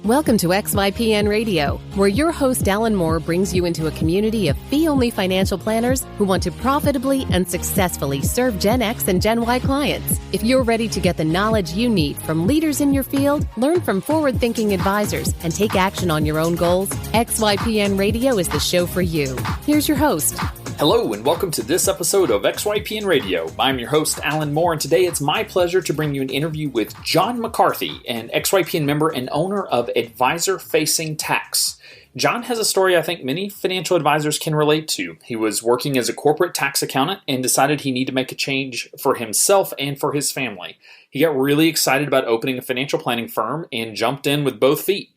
Welcome to XYPN Radio, where your host Alan Moore brings you into a community of fee-only financial planners who want to profitably and successfully serve Gen X and Gen Y clients. If you're ready to get the knowledge you need from leaders in your field, learn from forward-thinking advisors, and take action on your own goals, XYPN Radio is the show for you. Here's your host. Hello and welcome to this episode of XYPN Radio. I'm your host, Alan Moore, and today it's my pleasure to bring you an interview with John McCarthy, an XYPN member and owner of Advisor Facing Tax. John has a story I think many financial advisors can relate to. He was working as a corporate tax accountant and decided he needed to make a change for himself and for his family. He got really excited about opening a financial planning firm and jumped in with both feet.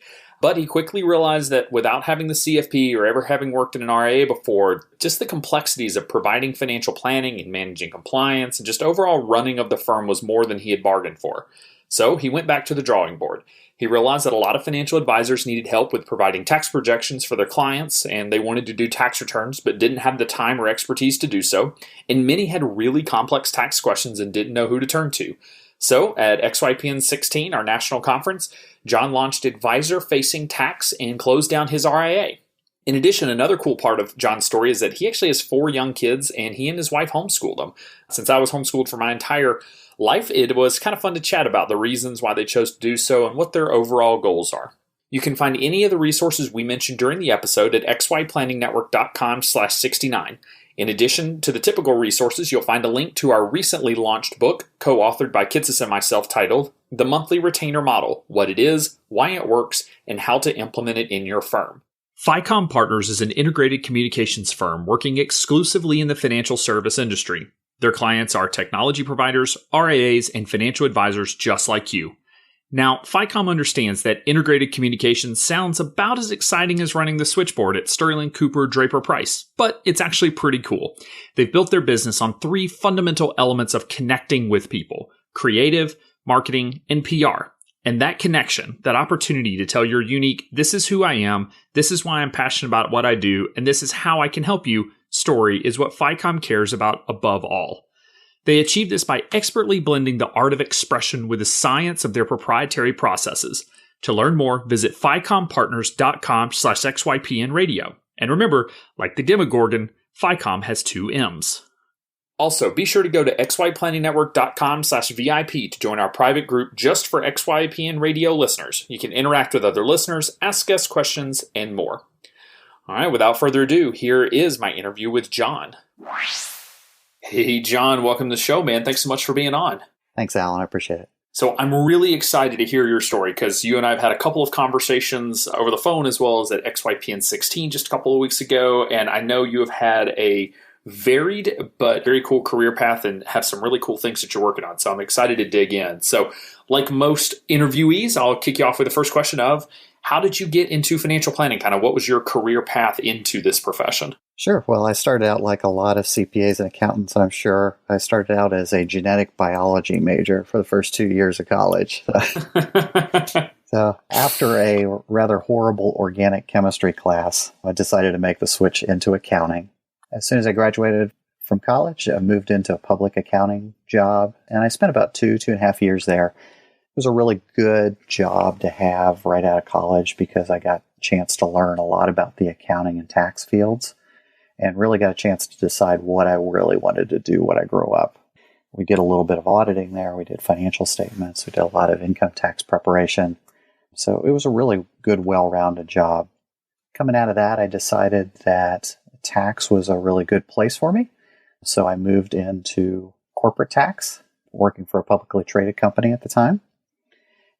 But he quickly realized that without having the CFP or ever having worked in an RIA before, just the complexities of providing financial planning and managing compliance and just overall running of the firm was more than he had bargained for. So he went back to the drawing board. He realized that a lot of financial advisors needed help with providing tax projections for their clients, and they wanted to do tax returns but didn't have the time or expertise to do so. And many had really complex tax questions and didn't know who to turn to. So at XYPN 16, our national conference, John launched Advisor Facing Tax and closed down his RIA. In addition, another cool part of John's story is that he actually has 4 young kids and he and his wife homeschooled them. Since I was homeschooled for my entire life, it was kind of fun to chat about the reasons why they chose to do so and what their overall goals are. You can find any of the resources we mentioned during the episode at xyplanningnetwork.com/69. In addition to the typical resources, you'll find a link to our recently launched book, co-authored by Kitsis and myself, titled The Monthly Retainer Model, What It Is, Why It Works, and How to Implement It in Your Firm. FICOM Partners is an integrated communications firm working exclusively in the financial service industry. Their clients are technology providers, RIAs, and financial advisors just like you. Now, FICOM understands that integrated communications sounds about as exciting as running the switchboard at Sterling, Cooper, Draper, Price, but it's actually pretty cool. They've built their business on 3 fundamental elements of connecting with people: creative, marketing, and PR. And that connection, that opportunity to tell your unique, this is who I am, this is why I'm passionate about what I do, and this is how I can help you story is what FICOM cares about above all. They achieve this by expertly blending the art of expression with the science of their proprietary processes. To learn more, visit ficompartners.com/XYPN radio. And remember, like the Demogorgon, FICOM has 2 M's. Also, be sure to go to xyplanningnetwork.com/VIP to join our private group just for XYPN radio listeners. You can interact with other listeners, ask us questions, and more. All right, without further ado, here is my interview with John. Hey, John, welcome to the show, man. Thanks so much for being on. Thanks, Alan. I appreciate it. So I'm really excited to hear your story because you and I have had a couple of conversations over the phone as well as at XYPN 16 just a couple of weeks ago. And I know you have had a varied but very cool career path and have some really cool things that you're working on. So I'm excited to dig in. So like most interviewees, I'll kick you off with the first question of, how did you get into financial planning? Kind of what was your career path into this profession? Sure. Well, I started out like a lot of CPAs and accountants, I'm sure. I started out as a genetic biology major for the first 2 years of college. So after a rather horrible organic chemistry class, I decided to make the switch into accounting. As soon as I graduated from college, I moved into a public accounting job, and I spent about 2.5 years there. It was a really good job to have right out of college because I got a chance to learn a lot about the accounting and tax fields and really got a chance to decide what I really wanted to do when I grew up. We did a little bit of auditing there. We did financial statements. We did a lot of income tax preparation. So it was a really good, well-rounded job. Coming out of that, I decided that tax was a really good place for me. So I moved into corporate tax, working for a publicly traded company at the time.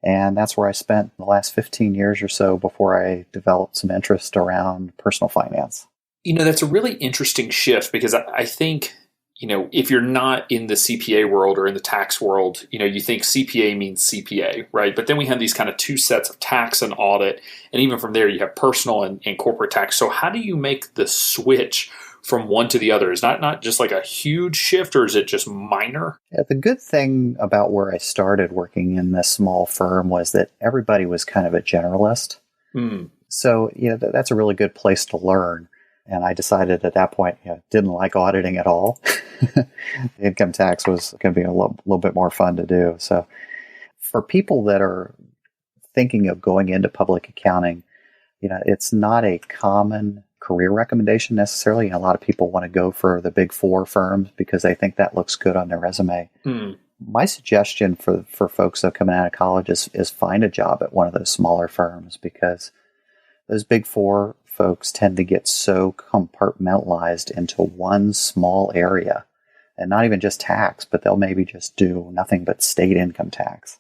And that's where I spent the last 15 years or so before I developed some interest around personal finance. You know, that's a really interesting shift because I think, you know, if you're not in the CPA world or in the tax world, you know, you think CPA means CPA, right? But then we have these kind of 2 sets of tax and audit. And even from there, you have personal and corporate tax. So how do you make the switch from one to the other? Is that not just like a huge shift, or is it just minor? Yeah, the good thing about where I started working in this small firm was that everybody was kind of a generalist. So, you know, that's a really good place to learn. And I decided at that point, didn't like auditing at all. Income tax was going to be a little bit more fun to do. So for people that are thinking of going into public accounting, it's not a common career recommendation necessarily. A lot of people want to go for the big four firms because they think that looks good on their resume. My suggestion for folks that are coming out of college is find a job at one of those smaller firms, because those big four folks tend to get so compartmentalized into one small area, and not even just tax, but they'll maybe just do nothing but state income tax.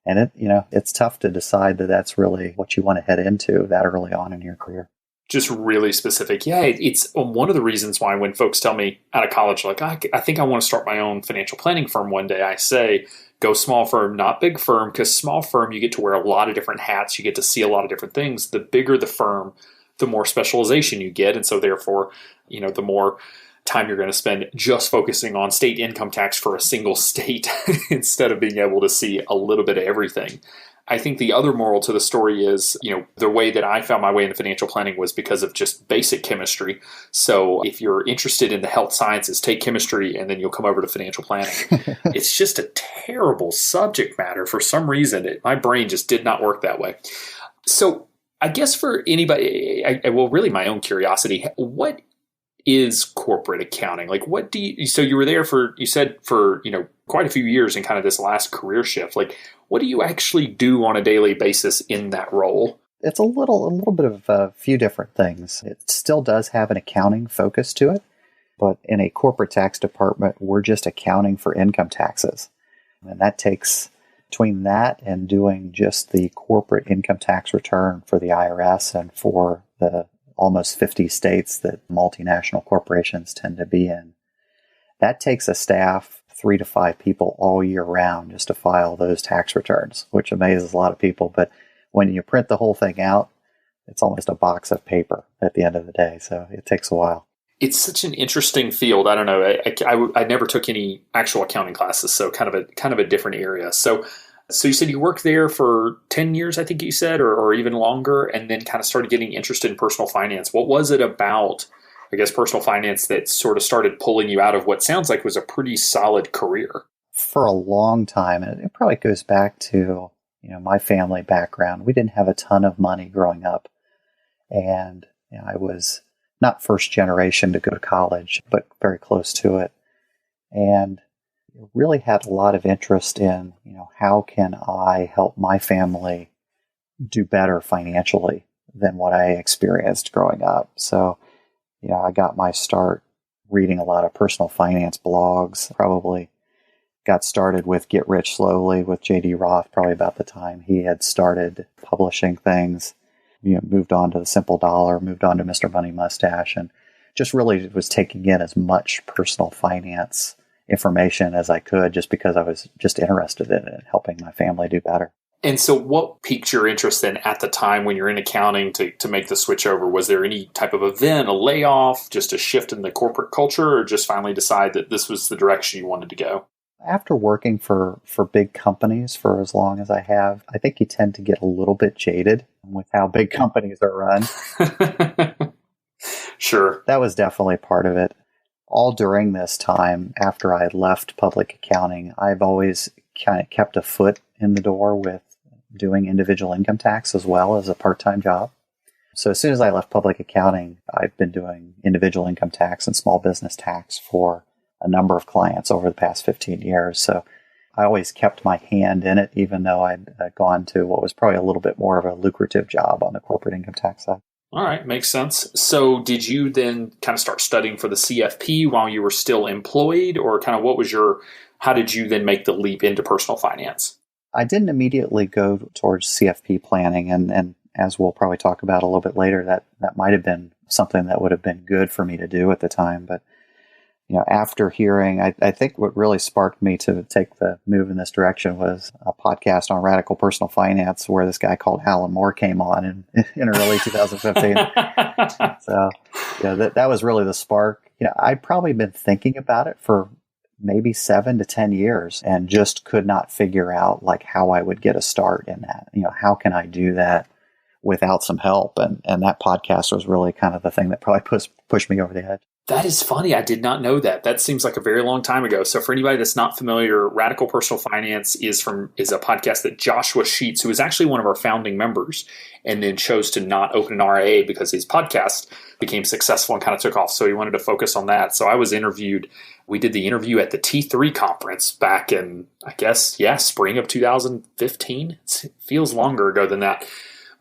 And it's tough to decide that that's really what you want to head into that early on in your career. Just really specific. Yeah, it's one of the reasons why when folks tell me out of college, like, I think I want to start my own financial planning firm one day, I say, go small firm, not big firm, because small firm, you get to wear a lot of different hats. You get to see a lot of different things. The bigger the firm, the more specialization you get. And so therefore, the more time you're going to spend just focusing on state income tax for a single state instead of being able to see a little bit of everything. I think the other moral to the story is, the way that I found my way into financial planning was because of just basic chemistry. So if you're interested in the health sciences, take chemistry and then you'll come over to financial planning. It's just a terrible subject matter. For some reason, my brain just did not work that way. So I guess for anybody, really my own curiosity, what is corporate accounting? Like, what do you, so you were there you said for, quite a few years in kind of this last career shift. Like, what do you actually do on a daily basis in that role? It's a little bit of a few different things. It still does have an accounting focus to it, but in a corporate tax department, we're just accounting for income taxes. And that takes, between that and doing just the corporate income tax return for the IRS and for the almost 50 states that multinational corporations tend to be in, that takes a staff 3 to 5 people all year round just to file those tax returns, which amazes a lot of people. But when you print the whole thing out, it's almost a box of paper at the end of the day. So it takes a while. It's such an interesting field. I don't know. I never took any actual accounting classes, so kind of a different area. So you said you worked there for 10 years, I think you said, or even longer, and then kind of started getting interested in personal finance. What was it about, I guess, personal finance that sort of started pulling you out of what sounds like was a pretty solid career? For a long time, and it probably goes back to, my family background. We didn't have a ton of money growing up, and I was not first generation to go to college, but very close to it. And really had a lot of interest in, how can I help my family do better financially than what I experienced growing up. So, I got my start reading a lot of personal finance blogs, probably got started with Get Rich Slowly with J.D. Roth, probably about the time he had started publishing things, moved on to The Simple Dollar, moved on to Mr. Money Mustache, and just really was taking in as much personal finance information as I could, just because I was just interested in it, helping my family do better. And so what piqued your interest then at the time when you're in accounting to make the switch over? Was there any type of event, a layoff, just a shift in the corporate culture, or just finally decide that this was the direction you wanted to go? After working for big companies for as long as I have, I think you tend to get a little bit jaded with how big companies are run. Sure. That was definitely part of it. All during this time, after I left public accounting, I've always kind of kept a foot in the door with doing individual income tax as well as a part-time job. So as soon as I left public accounting, I've been doing individual income tax and small business tax for a number of clients over the past 15 years. So I always kept my hand in it, even though I'd gone to what was probably a little bit more of a lucrative job on the corporate income tax side. All right, makes sense. So did you then kind of start studying for the CFP while you were still employed, or kind of how did you then make the leap into personal finance? I didn't immediately go towards CFP planning, and as we'll probably talk about a little bit later, that might have been something that would have been good for me to do at the time. But after hearing, I think what really sparked me to take the move in this direction was a podcast on radical personal finance where this guy called Alan Moore came on in early 2015. So that was really the spark. I'd probably been thinking about it for maybe 7 to 10 years and just could not figure out like how I would get a start in that. How can I do that without some help? And that podcast was really kind of the thing that probably pushed me over the edge. That is funny. I did not know that. That seems like a very long time ago. So for anybody that's not familiar, Radical Personal Finance is a podcast that Joshua Sheets, who is actually one of our founding members, and then chose to not open an RIA because his podcast became successful and kind of took off. So he wanted to focus on that. So I was interviewed. We did the interview at the T3 conference back in, I guess, spring of 2015. It feels longer ago than that.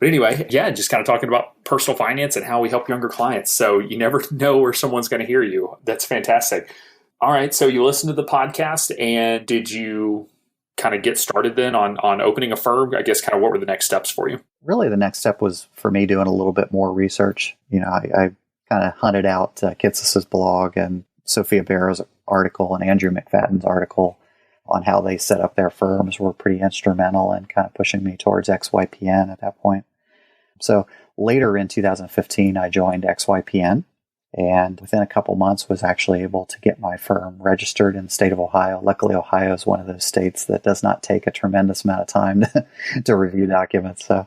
But anyway, just kind of talking about personal finance and how we help younger clients. So you never know where someone's going to hear you. That's fantastic. All right. So you listened to the podcast, and did you kind of get started then on opening a firm? I guess kind of what were the next steps for you? Really, the next step was for me doing a little bit more research. I kind of hunted out Kitsis's blog and Sophia Barrow's article and Andrew McFadden's article on how they set up their firms were pretty instrumental in kind of pushing me towards XYPN at that point. So later in 2015, I joined XYPN, and within a couple months was actually able to get my firm registered in the state of Ohio. Luckily, Ohio is one of those states that does not take a tremendous amount of time to review documents. So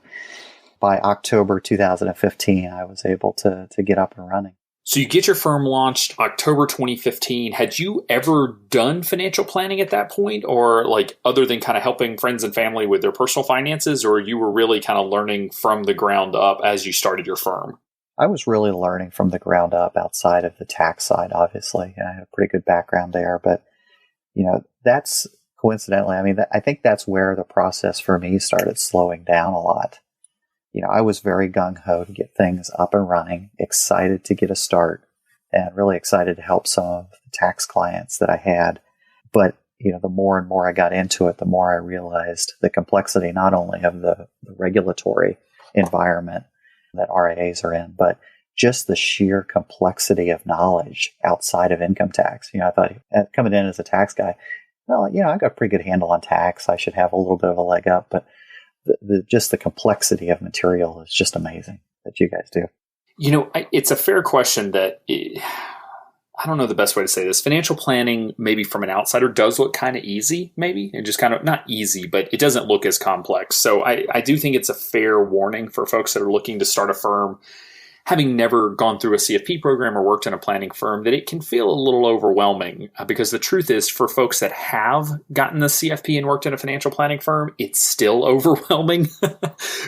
by October 2015, I was able to get up and running. So you get your firm launched October 2015. Had you ever done financial planning at that point, or like other than kind of helping friends and family with their personal finances, or you were really kind of learning from the ground up as you started your firm? I was really learning from the ground up outside of the tax side, obviously. I had a pretty good background there, but that's coincidentally, I think that's where the process for me started slowing down a lot. I was very gung-ho to get things up and running, excited to get a start, and really excited to help some of the tax clients that I had. But, the more and more I got into it, the more I realized the complexity not only of the regulatory environment that RIAs are in, but just the sheer complexity of knowledge outside of income tax. I thought, coming in as a tax guy, I got a pretty good handle on tax. I should have a little bit of a leg up, but just the complexity of material is just amazing that you guys do. It's a fair question that I don't know the best way to say this. Financial planning, maybe from an outsider, does look kind of easy, maybe, and just kind of not easy, but it doesn't look as complex. So I do think it's a fair warning for folks that are looking to start a firm, having never gone through a CFP program or worked in a planning firm, that it can feel a little overwhelming, because the truth is, for folks that have gotten the CFP and worked in a financial planning firm, it's still overwhelming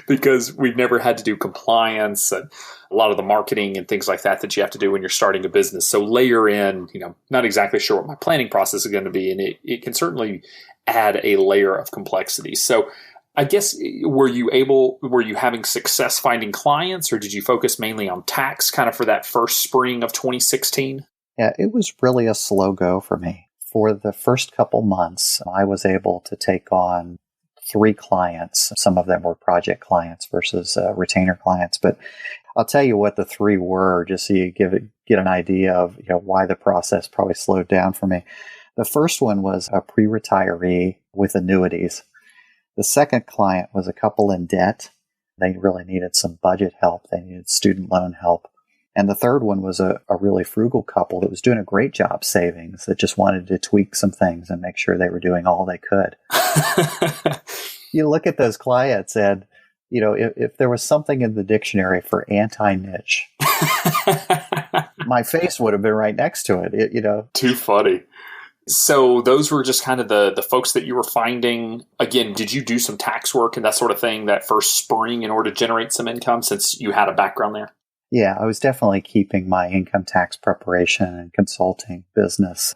because we've never had to do compliance and a lot of the marketing and things like that you have to do when you're starting a business. So layer in, not exactly sure what my planning process is going to be, and it can certainly add a layer of complexity. So I guess, were you having success finding clients, or did you focus mainly on tax kind of for that first spring of 2016? Yeah, it was really a slow go for me. For the first couple months, I was able to take on 3 clients. Some of them were project clients versus retainer clients. But I'll tell you what the 3 were, just so you get an idea of why the process probably slowed down for me. The first one was a pre-retiree with annuities. The second client was a couple in debt. They really needed some budget help. They needed student loan help. And the third one was a really frugal couple that was doing a great job savings, that just wanted to tweak some things and make sure they were doing all they could. You look at those clients and, if there was something in the dictionary for anti-niche, my face would have been right next to it. Too funny. So those were just kind of the folks that you were finding. Again, did you do some tax work and that sort of thing that first spring in order to generate some income, since you had a background there? Yeah, I was definitely keeping my income tax preparation and consulting business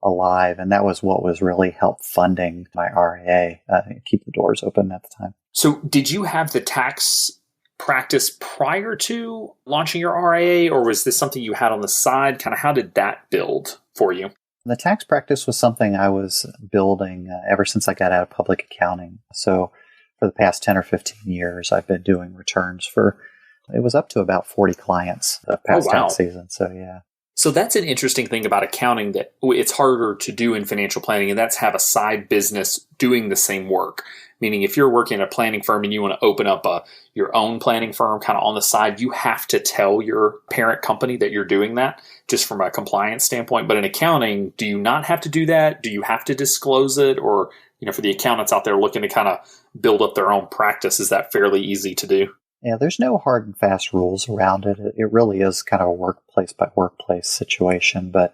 alive. And that was what was really helped funding my RIA, keep the doors open at the time. So did you have the tax practice prior to launching your RIA, or was this something you had on the side? Kind of how did that build for you? The tax practice was something I was building ever since I got out of public accounting. So for the past 10 or 15 years, I've been doing returns it was up to about 40 clients the past tax season. So yeah. So that's an interesting thing about accounting that it's harder to do in financial planning, and that's have a side business doing the same work. Meaning if you're working at a planning firm and you want to open up your own planning firm kind of on the side, you have to tell your parent company that you're doing that, just from a compliance standpoint. But in accounting, do you not have to do that? Do you have to disclose it? Or, for the accountants out there looking to kind of build up their own practice, is that fairly easy to do? Yeah, there's no hard and fast rules around it. It really is kind of a workplace by workplace situation. But,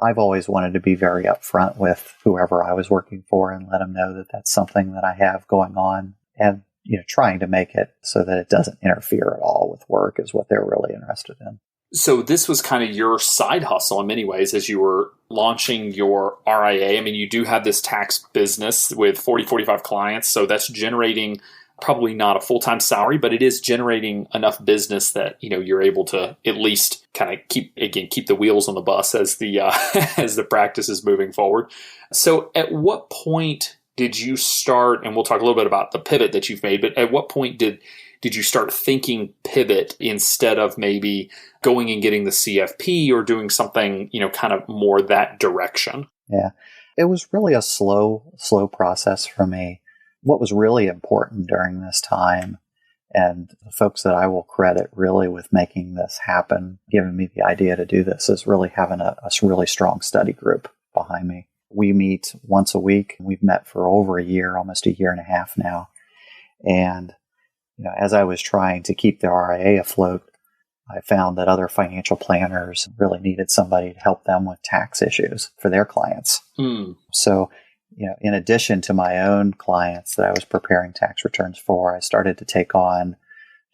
I've always wanted to be very upfront with whoever I was working for and let them know that that's something that I have going on, and, trying to make it so that it doesn't interfere at all with work is what they're really interested in. So this was kind of your side hustle in many ways as you were launching your RIA. I mean, you do have this tax business with 45 clients. So that's generating probably not a full-time salary, but it is generating enough business that, you're able to at least kind of keep the wheels on the bus as the as the practice is moving forward. So at what point did you start, and we'll talk a little bit about the pivot that you've made, but at what point did you start thinking pivot instead of maybe going and getting the CFP or doing something, kind of more that direction? Yeah, it was really a slow process for me. What was really important during this time, and the folks that I will credit really with making this happen, giving me the idea to do this, is really having a really strong study group behind me. We meet once a week. We've met for over a year, almost a year and a half now. And, as I was trying to keep the RIA afloat, I found that other financial planners really needed somebody to help them with tax issues for their clients. So, in addition to my own clients that I was preparing tax returns for, I started to take on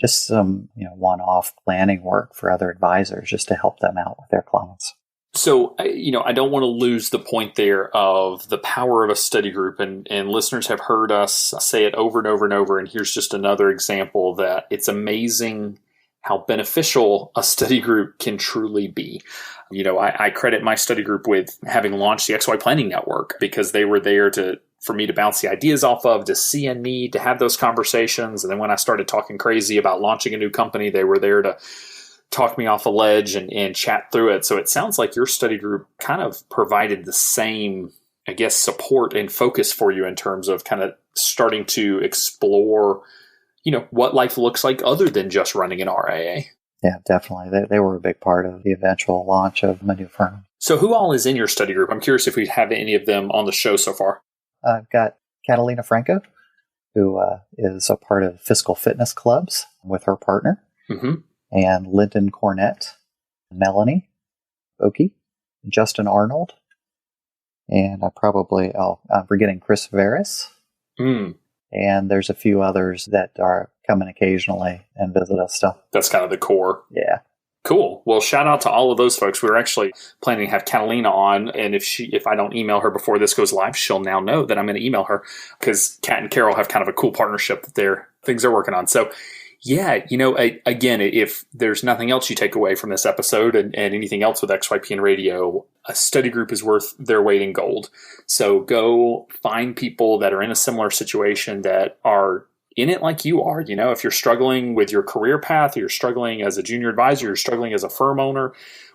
just some, one-off planning work for other advisors just to help them out with their clients. So, I don't want to lose the point there of the power of a study group, and listeners have heard us say it over and over and over, and here's just another example that it's amazing how beneficial a study group can truly be. I credit my study group with having launched the XY Planning Network because they were there for me to bounce the ideas off of, to see a need, to have those conversations. And then when I started talking crazy about launching a new company, they were there to talk me off a ledge and chat through it. So it sounds like your study group kind of provided the same, support and focus for you in terms of kind of starting to explore, what life looks like other than just running an RIA. Yeah, definitely. They were a big part of the eventual launch of my new firm. So who all is in your study group? I'm curious if we have any of them on the show so far. I've got Catalina Franco, who is a part of Fiscal Fitness Clubs with her partner, and Lyndon Cornett, Melanie Oki, Justin Arnold, and I'm forgetting Chris Veris. And there's a few others that are coming occasionally and visit us still. That's kind of the core. Yeah. Cool. Well, shout out to all of those folks. We're actually planning to have Catalina on, and if I don't email her before this goes live, she'll now know that I'm going to email her because Kat and Carol have kind of a cool partnership that things they're working on. So, yeah, again, if there's nothing else you take away from this episode and anything else with XYPN Radio, a study group is worth their weight in gold. So go find people that are in a similar situation that are in it like you are. If you're struggling with your career path, you're struggling as a junior advisor, you're struggling as a firm owner,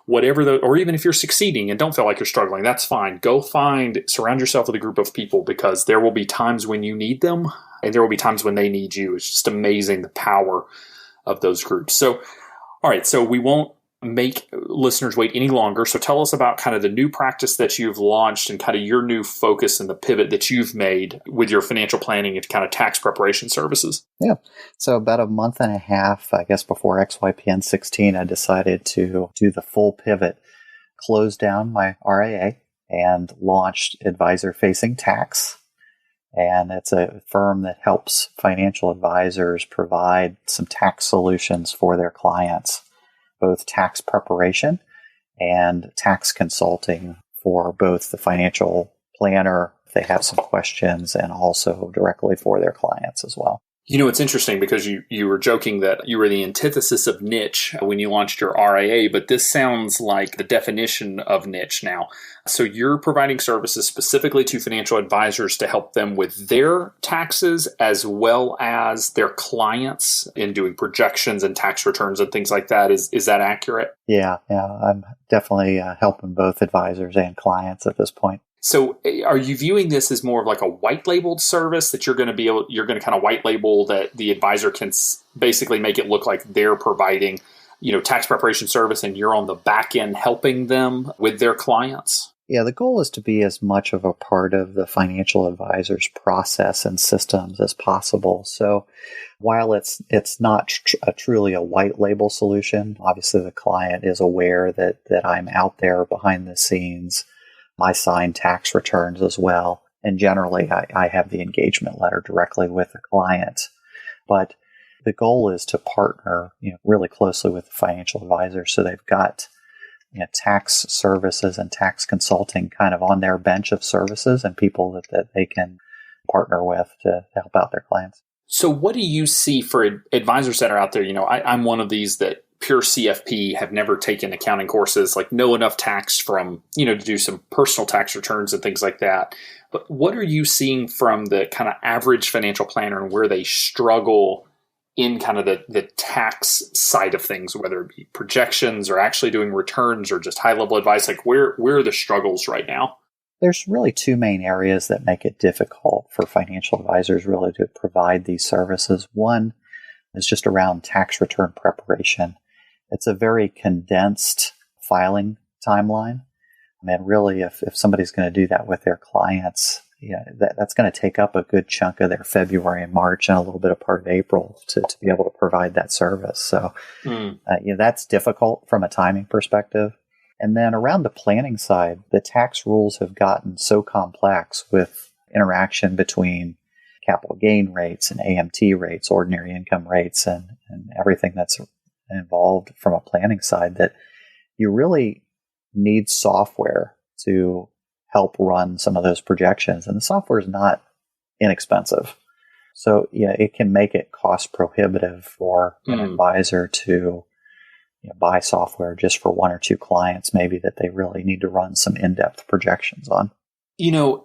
or even if you're succeeding and don't feel like you're struggling, that's fine. Surround yourself with a group of people because there will be times when you need them and there will be times when they need you. It's just amazing the power of those groups. So, all right, so we won't make listeners wait any longer. So tell us about kind of the new practice that you've launched and kind of your new focus and the pivot that you've made with your financial planning and kind of tax preparation services. Yeah. So about a month and a half, before XYPN 16, I decided to do the full pivot, close down my RIA and launched Advisor Facing Tax. And it's a firm that helps financial advisors provide some tax solutions for their clients, both tax preparation and tax consulting for both the financial planner if they have some questions and also directly for their clients as well. It's interesting because you were joking that you were the antithesis of niche when you launched your RIA, but this sounds like the definition of niche now. So you're providing services specifically to financial advisors to help them with their taxes as well as their clients in doing projections and tax returns and things like that. Is that accurate? Yeah. I'm definitely helping both advisors and clients at this point. So are you viewing this as more of like a white labeled service that you're going to kind of white label that the advisor can basically make it look like they're providing, tax preparation service and you're on the back end helping them with their clients? Yeah, the goal is to be as much of a part of the financial advisor's process and systems as possible. So while it's not truly a white label solution, obviously the client is aware that I'm out there behind the scenes. I sign tax returns as well. And generally, I have the engagement letter directly with the client. But the goal is to partner really closely with the financial advisor so they've got tax services and tax consulting kind of on their bench of services and people that they can partner with to help out their clients. So what do you see for advisors that are out there? I'm one of these that pure CFP, have never taken accounting courses, like know enough tax from, to do some personal tax returns and things like that. But what are you seeing from the kind of average financial planner and where they struggle in kind of the tax side of things, whether it be projections or actually doing returns or just high-level advice? Like where are the struggles right now? There's really two main areas that make it difficult for financial advisors really to provide these services. One is just around tax return preparation. It's a very condensed filing timeline. And really, if somebody's going to do that with their clients, that's going to take up a good chunk of their February and March and a little bit of part of April to be able to provide that service. So that's difficult from a timing perspective. And then around the planning side, the tax rules have gotten so complex with interaction between capital gain rates and AMT rates, ordinary income rates, and everything that's involved from a planning side that you really need software to help run some of those projections. And the software is not inexpensive. So it can make it cost prohibitive for an advisor to buy software just for one or two clients, maybe that they really need to run some in-depth projections on.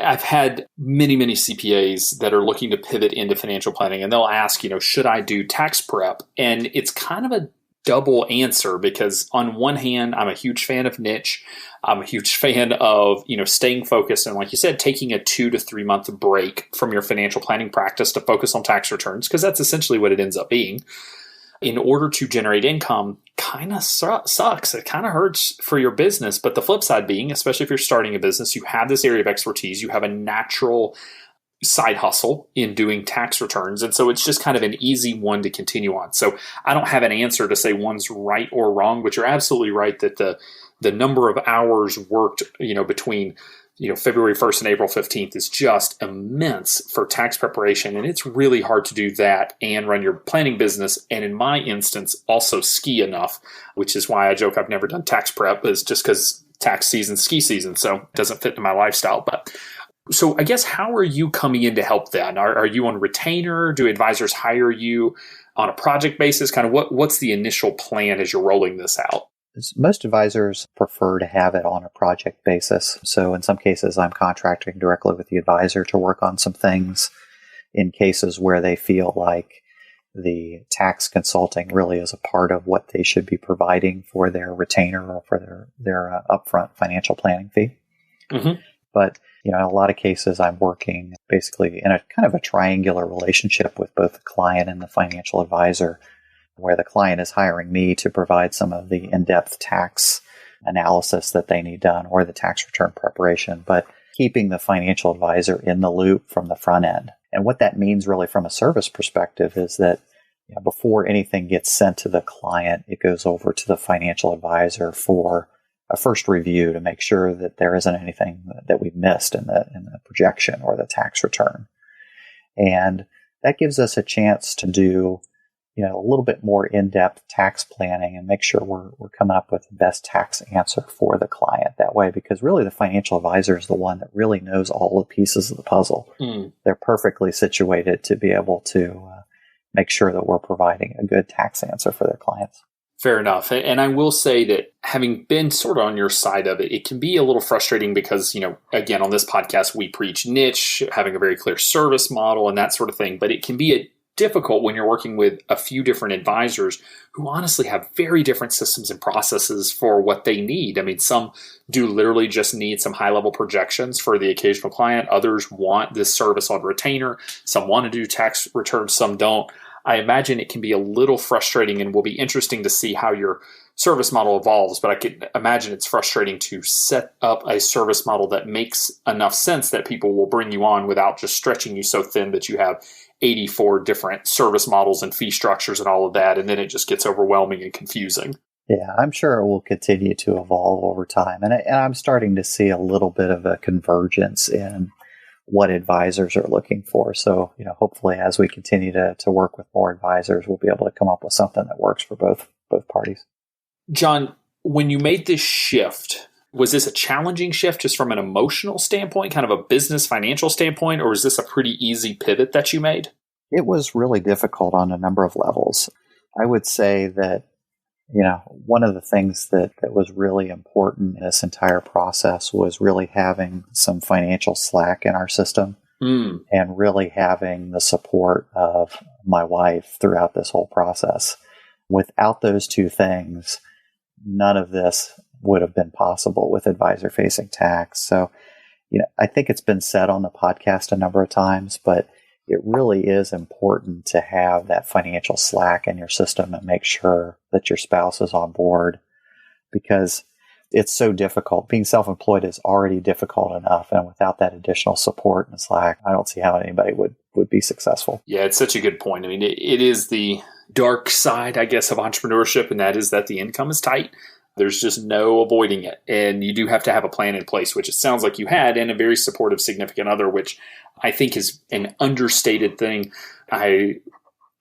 I've had many, many CPAs that are looking to pivot into financial planning, and they'll ask, should I do tax prep? And it's kind of a double answer because on one hand, I'm a huge fan of niche. I'm a huge fan of, staying focused. And like you said, taking a 2 to 3 month break from your financial planning practice to focus on tax returns, because that's essentially what it ends up being. In order to generate income, kind of sucks. It kind of hurts for your business. But the flip side being, especially if you're starting a business, you have this area of expertise, you have a natural side hustle in doing tax returns. And so it's just kind of an easy one to continue on. So I don't have an answer to say one's right or wrong, but you're absolutely right that the number of hours worked, between February 1st and April 15th is just immense for tax preparation. And it's really hard to do that and run your planning business. And in my instance, also ski enough, which is why I joke I've never done tax prep, is just because tax season, ski season. So it doesn't fit into my lifestyle. But so I guess how are you coming in to help then? Are you on retainer? Do advisors hire you on a project basis? Kind of what's the initial plan as you're rolling this out? Most advisors prefer to have it on a project basis. So in some cases, I'm contracting directly with the advisor to work on some things. In cases where they feel like the tax consulting really is a part of what they should be providing for their retainer or for their upfront financial planning fee. Mm-hmm. But in a lot of cases, I'm working basically in a kind of a triangular relationship with both the client and the financial advisor, where the client is hiring me to provide some of the in-depth tax analysis that they need done or the tax return preparation, but keeping the financial advisor in the loop from the front end. And what that means really from a service perspective is that before anything gets sent to the client, it goes over to the financial advisor for a first review to make sure that there isn't anything that we've missed in the projection or the tax return. And that gives us a chance to do a little bit more in-depth tax planning and make sure we're coming up with the best tax answer for the client that way, because really the financial advisor is the one that really knows all the pieces of the puzzle. They're perfectly situated to be able to make sure that we're providing a good tax answer for their clients. Fair enough. And I will say that having been sort of on your side of it, it can be a little frustrating because, again, on this podcast, we preach niche, having a very clear service model and that sort of thing. But it can be difficult when you're working with a few different advisors who honestly have very different systems and processes for what they need. I mean, some do literally just need some high-level projections for the occasional client. Others want this service on retainer. Some want to do tax returns, some don't. I imagine it can be a little frustrating and will be interesting to see how your service model evolves. But I could imagine it's frustrating to set up a service model that makes enough sense that people will bring you on without just stretching you so thin that you have 84 different service models and fee structures and all of that. And then it just gets overwhelming and confusing. Yeah, I'm sure it will continue to evolve over time. And I'm starting to see a little bit of a convergence in what advisors are looking for. So, hopefully as we continue to work with more advisors, we'll be able to come up with something that works for both parties. John, when you made this shift, was this a challenging shift just from an emotional standpoint, kind of a business financial standpoint, or was this a pretty easy pivot that you made? It was really difficult on a number of levels. I would say that one of the things that was really important in this entire process was really having some financial slack in our system and really having the support of my wife throughout this whole process. Without those two things, none of this would have been possible with advisor-facing tax. So, I think it's been said on the podcast a number of times, but it really is important to have that financial slack in your system and make sure that your spouse is on board, because it's so difficult. Being self-employed is already difficult enough. And without that additional support and slack, I don't see how anybody would be successful. Yeah, it's such a good point. I mean, it is the dark side, I guess, of entrepreneurship, and that is that the income is tight. There's just no avoiding it. And you do have to have a plan in place, which it sounds like you had, and a very supportive significant other, which I think is an understated thing. I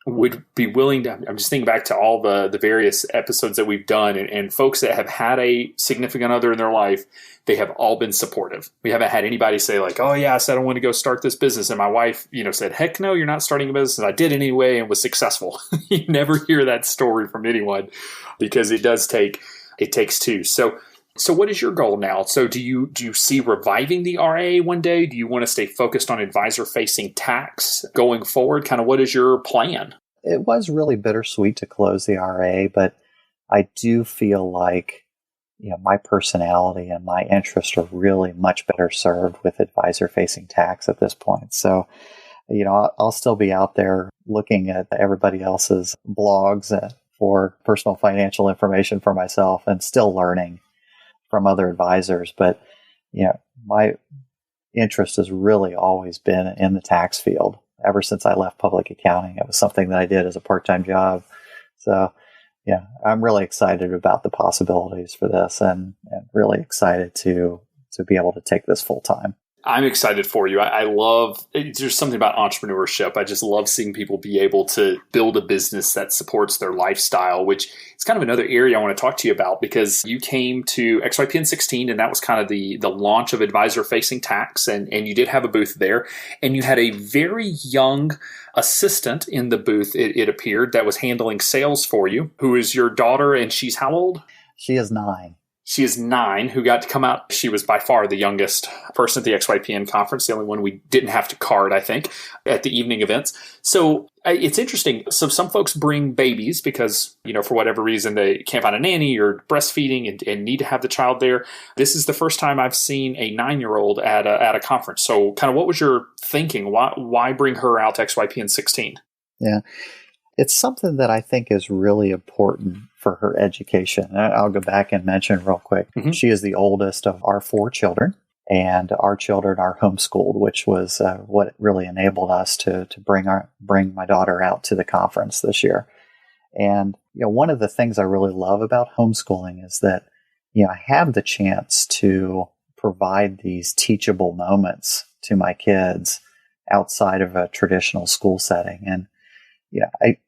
would be willing to, I'm just thinking back to all the various episodes that we've done, and folks that have had a significant other in their life, they have all been supportive. We haven't had anybody say like, oh yeah, I said I want to go start this business, and my wife, said, heck no, you're not starting a business. And I did anyway and was successful. You never hear that story from anyone, because it takes two. So what is your goal now? So do you see reviving the RA one day? Do you want to stay focused on advisor-facing tax going forward? Kind of what is your plan? It was really bittersweet to close the RA, but I do feel like my personality and my interests are really much better served with advisor-facing tax at this point. So, I'll still be out there looking at everybody else's blogs for personal financial information for myself and still learning from other advisors. But, my interest has really always been in the tax field. Ever since I left public accounting, it was something that I did as a part-time job. So, yeah, I'm really excited about the possibilities for this and really excited to be able to take this full time. I'm excited for you. I love, there's something about entrepreneurship. I just love seeing people be able to build a business that supports their lifestyle, which is kind of another area I want to talk to you about, because you came to XYPN 16 and that was kind of the launch of advisor facing tax. And you did have a booth there, and you had a very young assistant in the booth, it appeared, that was handling sales for you, who is your daughter, and she's how old? She is 9. She is 9, who got to come out. She was by far the youngest person at the XYPN conference, the only one we didn't have to card, I think, at the evening events. So it's interesting. So some folks bring babies because, for whatever reason, they can't find a nanny or breastfeeding and need to have the child there. This is the first time I've seen a 9-year-old at a conference. So kind of what was your thinking? Why bring her out to XYPN 16? Yeah. It's something that I think is really important for her education. I'll go back and mention real quick. Mm-hmm. She is the oldest of our 4 children, and our children are homeschooled, which was what really enabled us to bring my daughter out to the conference this year. And one of the things I really love about homeschooling is that I have the chance to provide these teachable moments to my kids outside of a traditional school setting. And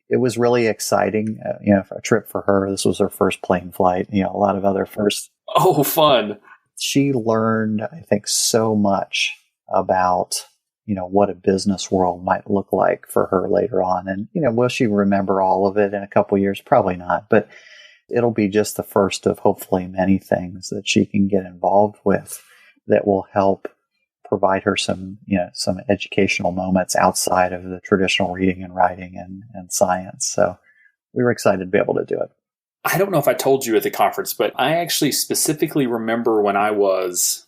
it was really exciting, a trip for her. This was her first plane flight, a lot of other firsts. Oh, fun. She learned, I think, so much about, what a business world might look like for her later on. And, will she remember all of it in a couple of years? Probably not, but it'll be just the first of hopefully many things that she can get involved with that will help provide her some educational moments outside of the traditional reading and writing and science. So we were excited to be able to do it. I don't know if I told you at the conference, but I actually specifically remember when I was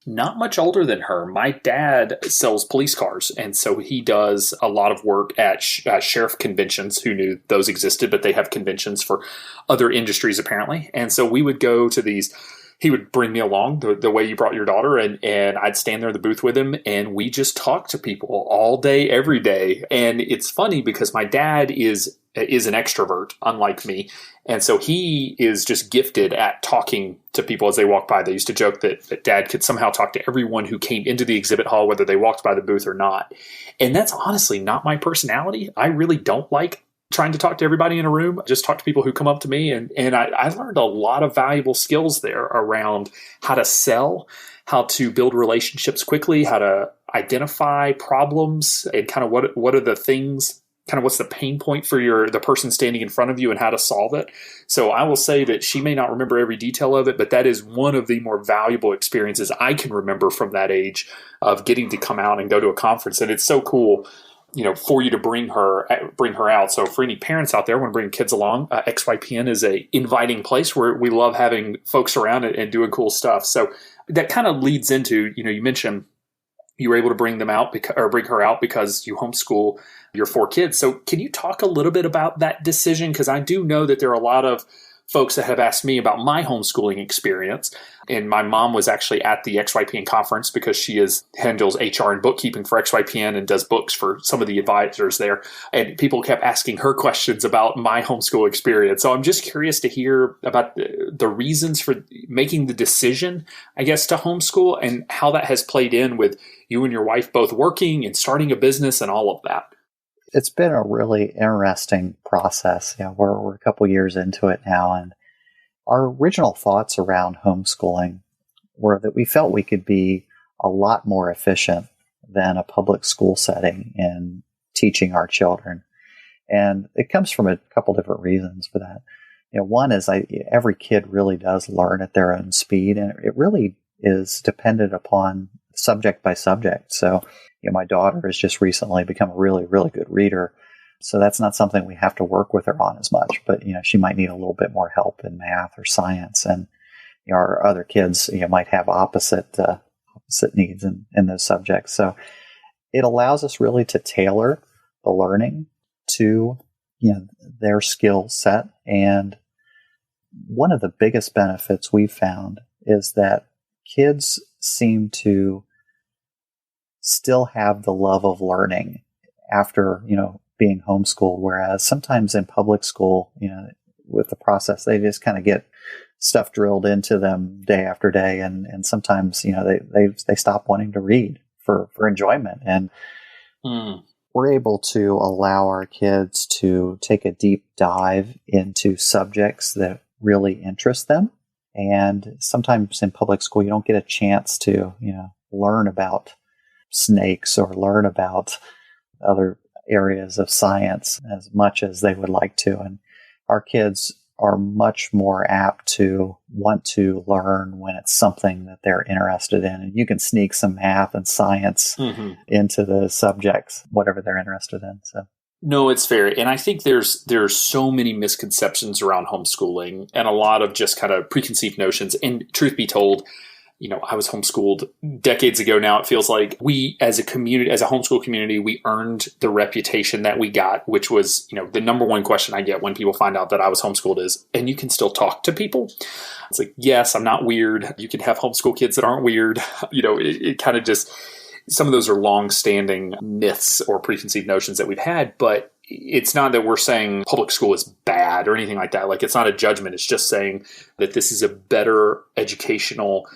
not much older than her. My dad sells police cars, and so he does a lot of work at sheriff conventions. Who knew those existed, but they have conventions for other industries apparently. And so we would go to these. He would bring me along the way you brought your daughter, and I'd stand there in the booth with him, and we just talk to people all day, every day. And it's funny because my dad is an extrovert, unlike me. And so he is just gifted at talking to people as they walk by. They used to joke that Dad could somehow talk to everyone who came into the exhibit hall, whether they walked by the booth or not. And that's honestly not my personality. I really don't like trying to talk to everybody in a room. Just talk to people who come up to me. And I learned a lot of valuable skills there around how to sell, how to build relationships quickly, how to identify problems, and kind of what are the things, kind of what's the pain point for the person standing in front of you and how to solve it. So I will say that she may not remember every detail of it, but that is one of the more valuable experiences I can remember from that age of getting to come out and go to a conference. And it's so cool, for you to bring her out. So for any parents out there want to bring kids along, XYPN is a inviting place where we love having folks around and doing cool stuff. So that kind of leads into, you mentioned you were able to bring her out because you homeschool your 4 kids. So can you talk a little bit about that decision? Because I do know that there are a lot of folks that have asked me about my homeschooling experience. And my mom was actually at the XYPN conference because she handles HR and bookkeeping for XYPN and does books for some of the advisors there. And people kept asking her questions about my homeschool experience. So I'm just curious to hear about the reasons for making the decision, I guess, to homeschool and how that has played in with you and your wife both working and starting a business and all of that. It's been a really interesting process. We're a couple years into it now, and our original thoughts around homeschooling were that we felt we could be a lot more efficient than a public school setting in teaching our children. And it comes from a couple different reasons for that. One is every kid really does learn at their own speed, and it really is dependent upon subject by subject. So, my daughter has just recently become a really, really good reader. So that's not something we have to work with her on as much, but, she might need a little bit more help in math or science. And our other kids, might have opposite needs in those subjects. So it allows us really to tailor the learning to, their skill set. And one of the biggest benefits we've found is that kids seem to still have the love of learning after, being homeschooled. Whereas sometimes in public school, with the process, they just kind of get stuff drilled into them day after day. And sometimes, they stop wanting to read for enjoyment. And we're able to allow our kids to take a deep dive into subjects that really interest them. And sometimes in public school, you don't get a chance to, learn about snakes or learn about other areas of science as much as they would like to. And our kids are much more apt to want to learn when it's something that they're interested in. And you can sneak some math and science into the subjects, whatever they're interested in. So. No, it's fair. And I think there's so many misconceptions around homeschooling and a lot of just kind of preconceived notions. And truth be told, I was homeschooled decades ago now. It feels like we as a community, as a homeschool community, we earned the reputation that we got, which was, the number one question I get when people find out that I was homeschooled is, and you can still talk to people? It's like, yes, I'm not weird. You can have homeschool kids that aren't weird. It kind of just, some of those are long-standing myths or preconceived notions that we've had, but it's not that we're saying public school is bad or anything like that. Like, it's not a judgment. It's just saying that this is a better educational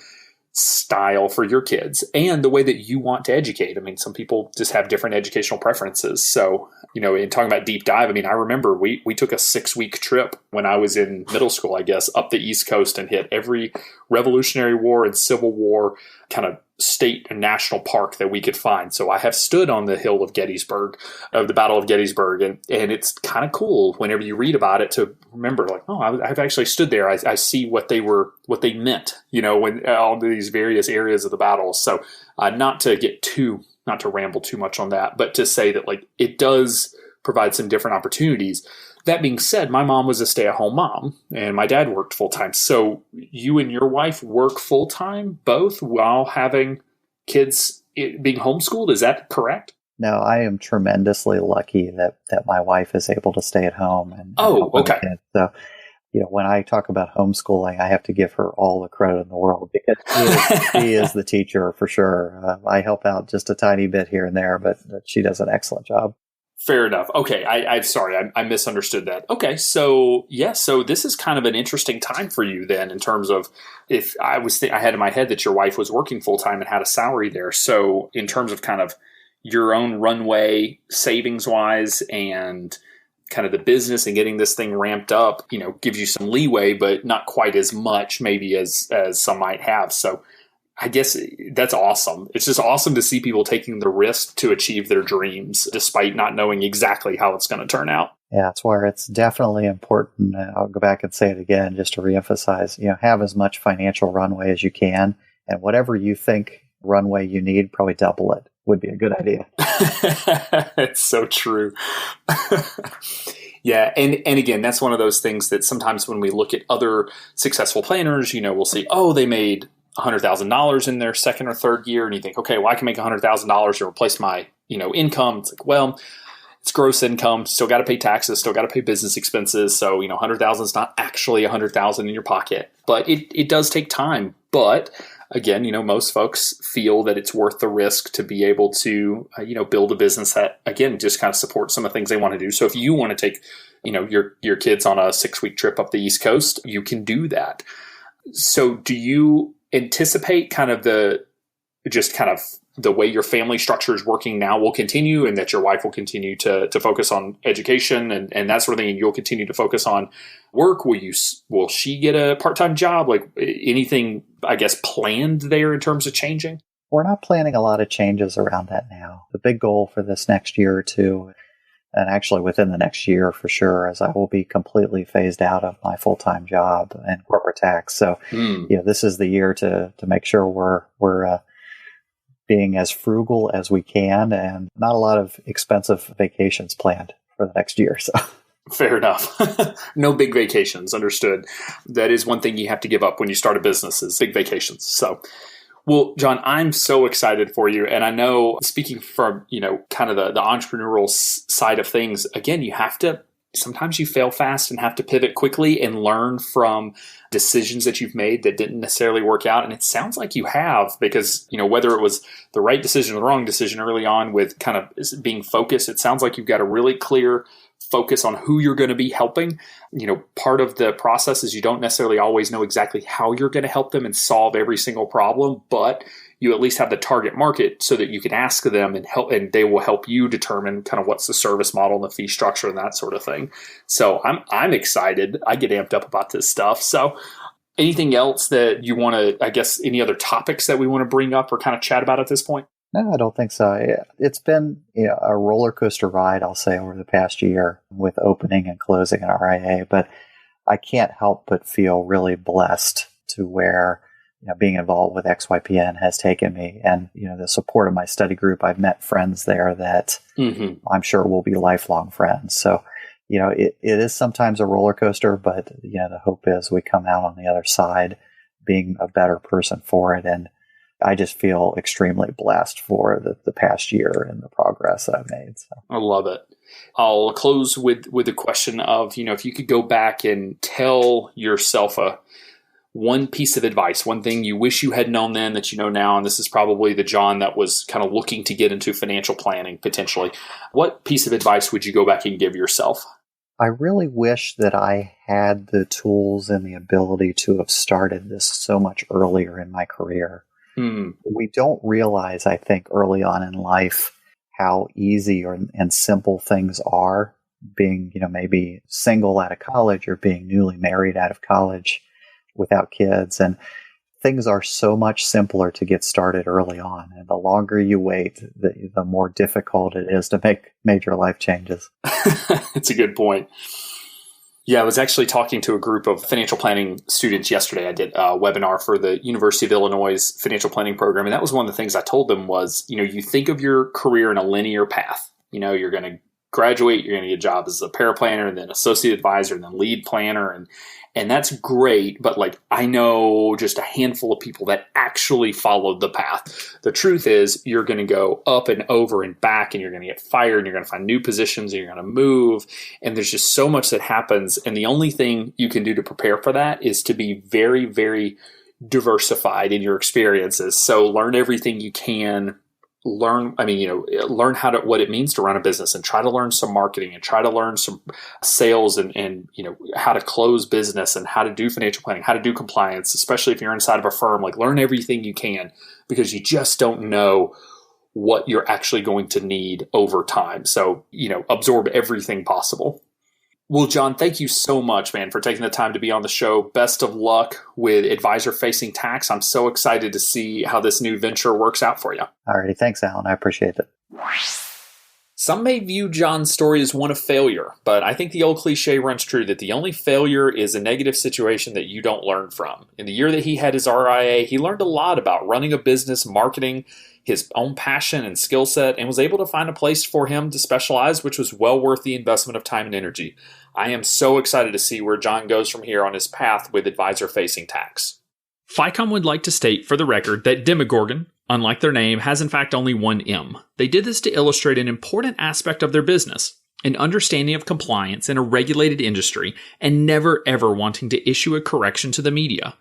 style for your kids and the way that you want to educate. I mean, some people just have different educational preferences. So, in talking about deep dive, I rember we took a 6-week trip when I was in middle school, I guess, up the East Coast and hit every Revolutionary War and Civil War kind of state and national park that we could find. So I have stood on the hill of Gettysburg, of the Battle of Gettysburg, and it's kind of cool whenever you read about it to remember, like, oh, I've actually stood there. I see what they meant, when all these various areas of the battle. So not to ramble too much on that, but to say that, like, it does provide some different opportunities. That being said, my mom was a stay-at-home mom and my dad worked full-time. So you and your wife work full-time both while having kids being homeschooled. Is that correct? No, I am tremendously lucky that my wife is able to stay at home. And oh, okay. So, when I talk about homeschooling, I have to give her all the credit in the world because she is the teacher for sure. I help out just a tiny bit here and there, but she does an excellent job. Fair enough. Okay. I'm sorry. I misunderstood that. Okay. So so this is kind of an interesting time for you then in terms of if I had in my head that your wife was working full time and had a salary there. So in terms of kind of your own runway savings wise and kind of the business and getting this thing ramped up, gives you some leeway, but not quite as much maybe as some might have. So I guess that's awesome. It's just awesome to see people taking the risk to achieve their dreams despite not knowing exactly how it's going to turn out. Yeah, that's where it's definitely important. I'll go back and say it again just to reemphasize, have as much financial runway as you can. And whatever you think runway you need, probably double it would be a good idea. It's so true. Yeah. And again, that's one of those things that sometimes when we look at other successful planners, we'll see, they made $100,000 in their second or third year. And you think, okay, well, I can make $100,000 to replace my, income. It's like, well, it's gross income, still got to pay taxes, still got to pay business expenses. So, 100,000 is not actually 100,000 in your pocket, but it does take time. But again, most folks feel that it's worth the risk to be able to, build a business that, again, just kind of supports some of the things they want to do. So if you want to take, your kids on a 6-week trip up the East Coast, you can do that. So do you anticipate kind of the way your family structure is working now will continue and that your wife will continue to focus on education and that sort of thing, and you'll continue to focus on work? Will she get a part-time job? Like anything, I guess, planned there in terms of changing? We're not planning a lot of changes around that now. The big goal for this next year or two, and actually within the next year for sure, is I will be completely phased out of my full-time job and corporate tax. So, this is the year to make sure we're being as frugal as we can and not a lot of expensive vacations planned for the next year. So. Fair enough. No big vacations. Understood. That is one thing you have to give up when you start a business is big vacations. So, well, John, I'm so excited for you. And I know speaking from, kind of the entrepreneurial side of things, again, sometimes you fail fast and have to pivot quickly and learn from decisions that you've made that didn't necessarily work out. And it sounds like you have, because, whether it was the right decision or the wrong decision early on with kind of being focused, it sounds like you've got a really clear focus on who you're going to be helping. Part of the process is you don't necessarily always know exactly how you're going to help them and solve every single problem, but you at least have the target market so that you can ask them and help, and they will help you determine kind of what's the service model and the fee structure and that sort of thing. So I'm excited. I get amped up about this stuff. So anything else that you want to, I guess, any other topics that we want to bring up or kind of chat about at this point? No, I don't think so. It's been a roller coaster ride, I'll say, over the past year with opening and closing an RIA. But I can't help but feel really blessed to where being involved with XYPN has taken me. And the support of my study group, I've met friends there that I'm sure will be lifelong friends. So it is sometimes a roller coaster, but the hope is we come out on the other side being a better person for it. And I just feel extremely blessed for the past year and the progress that I've made. So. I love it. I'll close with a question of, if you could go back and tell yourself one piece of advice, one thing you wish you had known then that you know now, and this is probably the John that was kind of looking to get into financial planning potentially. What piece of advice would you go back and give yourself? I really wish that I had the tools and the ability to have started this so much earlier in my career. We don't realize, I think, early on in life how easy and simple things are. Being, maybe single out of college or being newly married out of college without kids. And things are so much simpler to get started early on. And the longer you wait, the more difficult it is to make major life changes. It's a good point. Yeah, I was actually talking to a group of financial planning students yesterday. I did a webinar for the University of Illinois financial planning program. And that was one of the things I told them was, you think of your career in a linear path. You're going to graduate, you're going to get a job as a paraplanner, and then associate advisor, and then lead planner. And that's great. But like, I know just a handful of people that actually followed the path. The truth is you're going to go up and over and back, and you're going to get fired, and you're going to find new positions, and you're going to move. And there's just so much that happens. And the only thing you can do to prepare for that is to be very, very diversified in your experiences. So learn everything you can. Learn how to, what it means to run a business, and try to learn some marketing, and try to learn some sales, and how to close business, and how to do financial planning, how to do compliance, especially if you're inside of a firm. Like, learn everything you can, because you just don't know what you're actually going to need over time. So, absorb everything possible. Well, John, thank you so much, man, for taking the time to be on the show. Best of luck with Advisor Facing Tax. I'm so excited to see how this new venture works out for you. Alrighty. Thanks, Alan. I appreciate it. Some may view John's story as one of failure, but I think the old cliche runs true that the only failure is a negative situation that you don't learn from. In the year that he had his RIA, he learned a lot about running a business, marketing, his own passion and skill set, and was able to find a place for him to specialize, which was well worth the investment of time and energy. I am so excited to see where John goes from here on his path with Advisor Facing Tax. FICOM would like to state for the record that Demogorgon, unlike their name, has in fact only one M. They did this to illustrate an important aspect of their business, an understanding of compliance in a regulated industry, and never ever wanting to issue a correction to the media.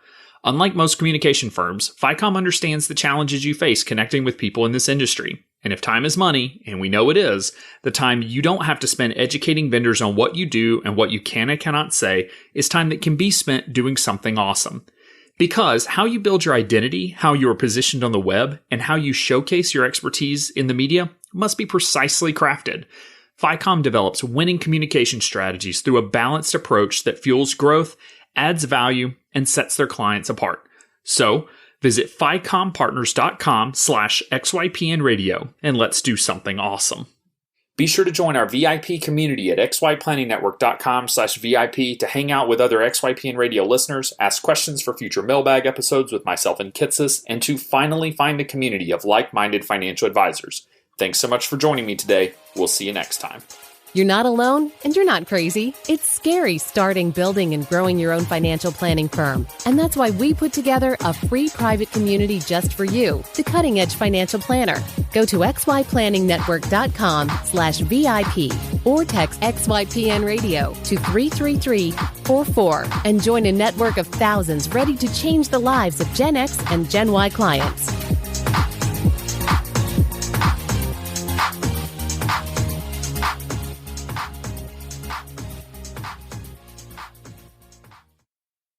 Unlike most communication firms, FICOM understands the challenges you face connecting with people in this industry. And if time is money, and we know it is, the time you don't have to spend educating vendors on what you do and what you can and cannot say is time that can be spent doing something awesome. Because how you build your identity, how you are positioned on the web, and how you showcase your expertise in the media must be precisely crafted. FICOM develops winning communication strategies through a balanced approach that fuels growth, adds value, and sets their clients apart. So, visit ficompartners.com/XYPN radio and let's do something awesome. Be sure to join our VIP community at xyplanningnetwork.com/VIP to hang out with other XYPN radio listeners, ask questions for future mailbag episodes with myself and Kitsis, and to finally find a community of like-minded financial advisors. Thanks so much for joining me today. We'll see you next time. You're not alone, and you're not crazy. It's scary starting, building, and growing your own financial planning firm. And that's why we put together a free private community just for you, the Cutting Edge Financial Planner. Go to xyplanningnetwork.com/VIP or text XYPN Radio to 33344 and join a network of thousands ready to change the lives of Gen X and Gen Y clients.